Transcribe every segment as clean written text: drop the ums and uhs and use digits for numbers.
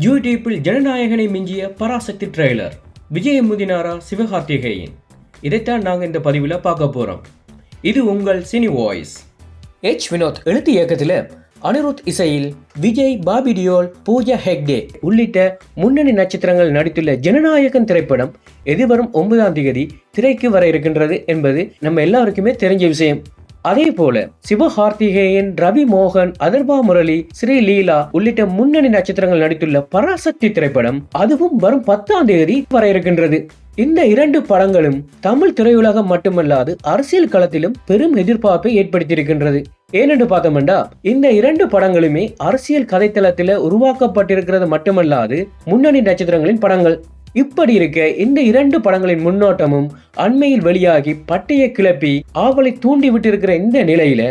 யூடியூப்பில் ஜனநாயகனை மிஞ்சிய பராசக்தி ட்ரெய்லர். விஜய் முதினாரா சிவகார்த்திகேயன்? இதைத்தான் நாங்கள் இந்த பதிவில் பார்க்க போகிறோம். இது உங்கள் சினி வாய்ஸ். வினோத் எழுத்து இயக்கத்தில் அனிருத் இசையில் விஜய், பாபி டியோல், பூஜா ஹெக்டே உள்ளிட்ட முன்னணி நட்சத்திரங்கள் நடித்துள்ள ஜனநாயகன் திரைப்படம் எதிர்வரும் 9ஆம் தேதி திரைக்கு வர இருக்கின்றது என்பது நம்ம எல்லாருக்குமே தெரிஞ்ச விஷயம். அதே போல சிவகார்த்திகேயன், ரவி மோகன், அதர்வா முரளி, ஸ்ரீ லீலா உள்ளிட்ட முன்னணி நட்சத்திரங்கள் நடித்துள்ள பராசக்தி திரைப்படம் அதுவும் வரும் 10ஆம் தேதி வர இருக்கின்றது. இந்த 2 படங்களும் தமிழ் திரையுலகம் மட்டுமல்லாது அரசியல் களத்திலும் பெரும் எதிர்பார்ப்பை ஏற்படுத்தியிருக்கின்றது. ஏனென்று பார்த்தோம்னா இந்த 2 படங்களுமே அரசியல் கதைத்தளத்தில் உருவாக்கப்பட்டிருக்கிறது மட்டுமல்லாது முன்னணி நட்சத்திரங்களின் படங்கள். இப்படி இருக்க இந்த 2 படங்களின் முன்னோட்டமும் அண்மையில் வெளியாகி பட்டையை கிளப்பி ஆவலை தூண்டிவிட்டிருக்கிற இந்த நிலையில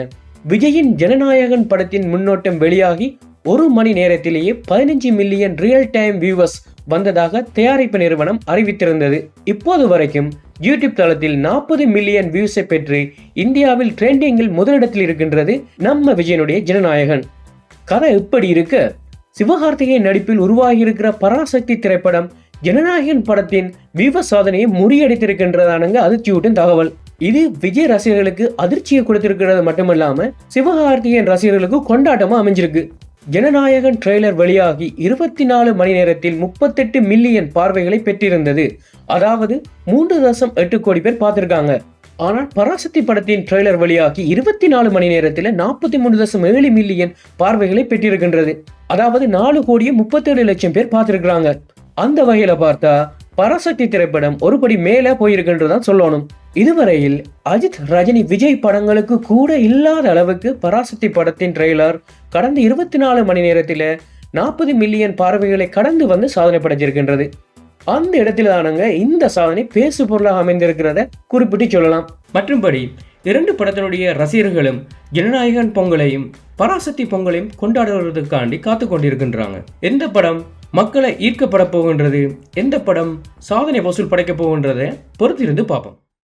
விஜயின் ஜனநாயகன் படத்தின் முன்னோட்டம் வெளியாகி 1 மணி நேரத்திலேயே 15 மில்லியன் ரியல் டைம் வியூவர்ஸ் வந்ததாக தயாரிப்பு நிறுவனம் அறிவித்திருந்தது. இப்போது வரைக்கும் யூடியூப் தளத்தில் 40 மில்லியன் வியூஸை பெற்று இந்தியாவில் ட்ரெண்டிங்கில் முதலிடத்தில் இருக்கின்றது நம்ம விஜயனுடைய ஜனநாயகன். கதை இப்படி இருக்க சிவகார்த்திகேயன் நடிப்பில் உருவாகி இருக்கிற பராசக்தி திரைப்படம் ஜனநாயகன் படத்தின் வியூவர்ஸ் சாதனையை முறியடித்திருக்கின்றதானுங்க அதிர்ச்சியூட்டும் தகவல். இது விஜய் ரசிகர்களுக்கு அதிர்ச்சியை கொடுத்திருக்கிறது மட்டுமல்லாம சிவகார்த்திகேயன் ரசிகர்களுக்கு கொண்டாட்டமா அமைஞ்சிருக்கு. ஜனநாயகன் ட்ரெய்லர் வெளியாகி 24 மணி நேரத்தில் 38 மில்லியன் பார்வைகளை பெற்றிருந்தது. அதாவது 3.8 கோடி பேர் பார்த்திருக்காங்க. ஆனால் பராசக்தி படத்தின் ட்ரெய்லர் வெளியாகி 24 மணி நேரத்தில் 43.7 மில்லியன் பார்வைகளை பெற்றிருக்கின்றது. அதாவது 4,37,00,000 பேர் பார்த்திருக்கிறாங்க. அந்த வகையில பார்த்தா பராசக்தி திரைப்படம் ஒருபடி மேல போயிருக்கின்றதான் சொல்லணும். இதுவரையில் அஜித், ரஜினி, விஜய் படங்களுக்கு கூட இல்லாத அளவுக்கு பராசக்தி படத்தின் ட்ரெய்லர் கடந்த 24 மணி நேரத்தில் 40 மில்லியன் பார்வைகளை கடந்து வந்து சாதனை படைச்சிருக்கின்றது. அந்த இடத்துல தானுங்க இந்த சாதனை பேசு பொருளாக அமைந்திருக்கிறத குறிப்பிட்டு சொல்லலாம். மற்றும்படி 2 படத்தினுடைய ரசிகர்களும் ஜனநாயகன் பொங்கலையும் பராசக்தி பொங்கலையும் கொண்டாடுவதற்காண்டி காத்து கொண்டிருக்கின்றாங்க. எந்த படம் மக்களை ஈர்க்கப்பட போகின்றது, எந்த படம் சாதனை வசூல் படைக்க போகின்றதை பொறுத்திருந்து பார்ப்போம்.